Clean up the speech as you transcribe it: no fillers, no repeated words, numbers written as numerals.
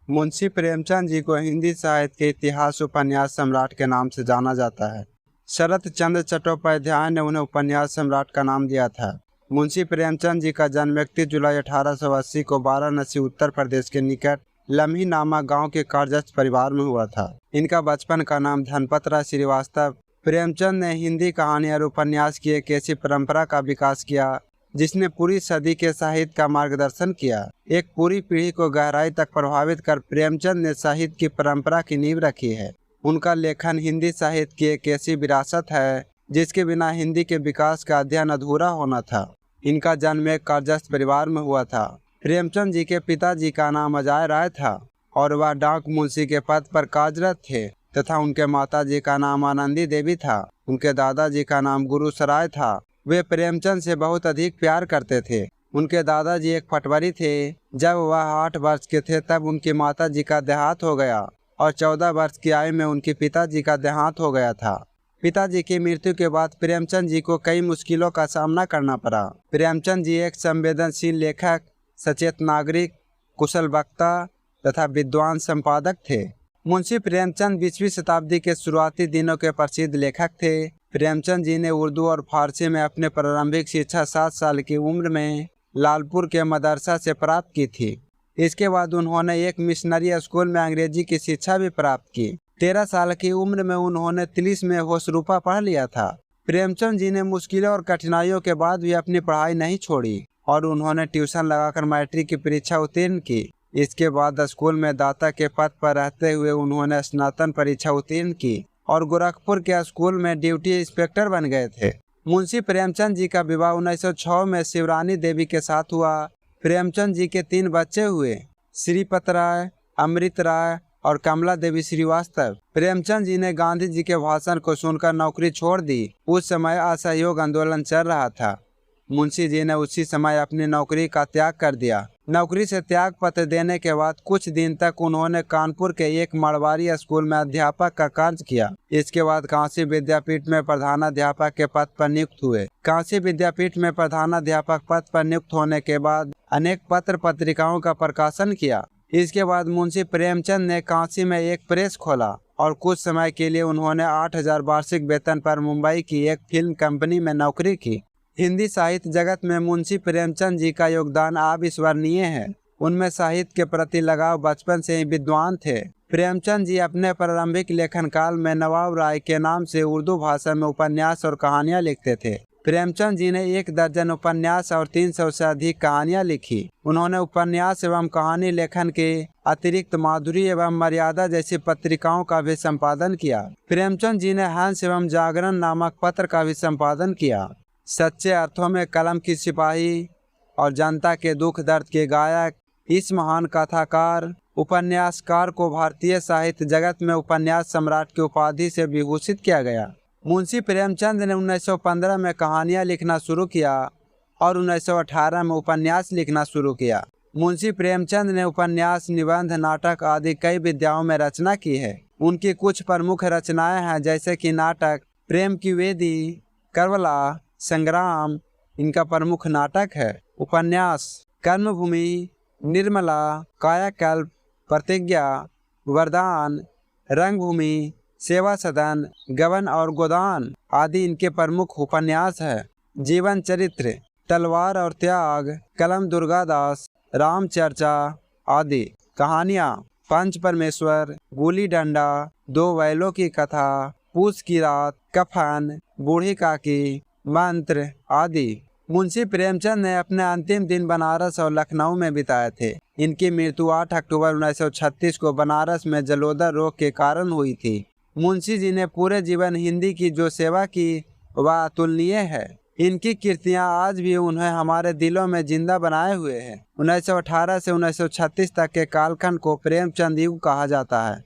मुंशी प्रेमचंद जी को हिंदी साहित्य के इतिहास उपन्यास सम्राट के नाम से जाना जाता है। शरत चंद्र चट्टोपाध्याय ने उन्हें उपन्यास सम्राट का नाम दिया था। मुंशी प्रेमचंद जी का जन्म 31 जुलाई 1880 को वाराणसी उत्तर प्रदेश के निकट लम्ही नामक गांव के कारजस्त परिवार में हुआ था। इनका बचपन का नाम धनपत राय श्रीवास्तव। प्रेमचंद ने हिंदी कहानी और उपन्यास की एक ऐसी परंपरा का विकास किया जिसने पूरी सदी के साहित्य का मार्गदर्शन किया। एक पूरी पीढ़ी को गहराई तक प्रभावित कर प्रेमचंद ने साहित्य की परंपरा की नींव रखी है। उनका लेखन हिंदी साहित्य की एक ऐसी विरासत है जिसके बिना हिंदी के विकास का अध्ययन अधूरा होना था। इनका जन्म एक कारजस्त परिवार में हुआ था। प्रेमचंद जी के पिताजी का नाम अजय राय था और वह डाक मुंशी के पद पर कार्यरत थे तथा उनके माताजी का नाम आनंदी देवी था। उनके दादाजी का नाम गुरु सराय था। वे प्रेमचंद से बहुत अधिक प्यार करते थे। उनके दादाजी एक पटवारी थे। जब वह 8 वर्ष के थे तब उनकी माताजी का देहांत हो गया और 14 वर्ष की आयु में उनके पिताजी का देहांत हो गया था। पिताजी की मृत्यु के बाद प्रेमचंद जी को कई मुश्किलों का सामना करना पड़ा। प्रेमचंद जी एक संवेदनशील लेखक, सचेत नागरिक, कुशल वक्ता तथा विद्वान संपादक थे। मुंशी प्रेमचंद 20वीं शताब्दी के शुरुआती दिनों के प्रसिद्ध लेखक थे। प्रेमचंद जी ने उर्दू और फारसी में अपने प्रारंभिक शिक्षा 7 साल की उम्र में लालपुर के मदरसा से प्राप्त की थी। इसके बाद उन्होंने एक मिशनरी स्कूल में अंग्रेजी की शिक्षा भी प्राप्त की। 13 साल की उम्र में उन्होंने तिलिस्म में होशरूपा पढ़ लिया था। प्रेमचंद जी ने मुश्किलों और कठिनाइयों के बाद भी अपनी पढ़ाई नहीं छोड़ी और उन्होंने ट्यूशन लगाकर मैट्रिक की परीक्षा उत्तीर्ण की। इसके बाद स्कूल में दाता के पद पर रहते हुए उन्होंने स्नातन परीक्षा उत्तीर्ण की और गोरखपुर के स्कूल में ड्यूटी इंस्पेक्टर बन गए थे। मुंशी प्रेमचंद जी का विवाह 1906 में शिवरानी देवी के साथ हुआ। प्रेमचंद जी के 3 बच्चे हुए, श्रीपत राय, अमृत राय और कमला देवी श्रीवास्तव। प्रेमचंद जी ने गांधी जी के भाषण को सुनकर नौकरी छोड़ दी। उस समय असहयोग आंदोलन चल रहा था। मुंशी जी ने उसी समय अपनी नौकरी का त्याग कर दिया। नौकरी से त्याग पत्र देने के बाद कुछ दिन तक उन्होंने कानपुर के एक मारवाड़ी स्कूल में अध्यापक का कार्य किया। इसके बाद काशी विद्यापीठ में प्रधानाध्यापक के पद पर नियुक्त हुए। काशी विद्यापीठ में प्रधानाध्यापक पद पर नियुक्त होने के बाद अनेक पत्र पत्रिकाओं का प्रकाशन किया। इसके बाद मुंशी प्रेमचंद ने काशी में एक प्रेस खोला और कुछ समय के लिए उन्होंने 8,000 वार्षिक वेतन पर मुंबई की एक फिल्म कंपनी में नौकरी की। हिंदी साहित्य जगत में मुंशी प्रेमचंद जी का योगदान अविस्मरणीय है। उनमें साहित्य के प्रति लगाव बचपन से ही विद्वान थे। प्रेमचंद जी अपने प्रारंभिक लेखन काल में नवाब राय के नाम से उर्दू भाषा में उपन्यास और कहानियां लिखते थे। प्रेमचंद जी ने 1 दर्जन उपन्यास और 300 से अधिक कहानियां लिखी। उन्होंने उपन्यास एवं कहानी लेखन के अतिरिक्त माधुरी एवं मर्यादा जैसी पत्रिकाओं का भी संपादन किया। प्रेमचंद जी ने हंस एवं जागरण नामक पत्र का भी संपादन किया। सच्चे अर्थों में कलम की सिपाही और जनता के दुख दर्द के गायक, इस महान कथाकार उपन्यासकार को भारतीय साहित्य जगत में उपन्यास सम्राट की उपाधि से विभूषित किया गया। मुंशी प्रेमचंद ने 1915 में कहानियां लिखना शुरू किया और 1918 में उपन्यास लिखना शुरू किया। मुंशी प्रेमचंद ने उपन्यास, निबंध, नाटक आदि कई विधाओं में रचना की है। उनकी कुछ प्रमुख रचनाएं हैं जैसे कि नाटक प्रेम की वेदी, करबला, संग्राम इनका प्रमुख नाटक है। उपन्यास कर्मभूमि, निर्मला, कायाकल्प, प्रतिज्ञा, वरदान, रंगभूमि, सेवा सदन, गबन और गोदान आदि इनके प्रमुख उपन्यास है। जीवन चरित्र तलवार और त्याग, कलम दुर्गादास, रामचर्चा आदि। कहानियाँ पंच परमेश्वर, गुली डंडा, 2 बैलों की कथा, पूस की रात, कफन, बूढ़ी काकी, मंत्र आदि। मुंशी प्रेमचंद ने अपने अंतिम दिन बनारस और लखनऊ में बिताए थे। इनकी मृत्यु 8 अक्टूबर 1936 को बनारस में जलोदर रोग के कारण हुई थी। मुंशी जी ने पूरे जीवन हिंदी की जो सेवा की वह अतुलनीय है। इनकी कृतियां आज भी उन्हें हमारे दिलों में जिंदा बनाए हुए हैं। 1918 से 1936 तक के कालखंड को प्रेमचंद युग कहा जाता है।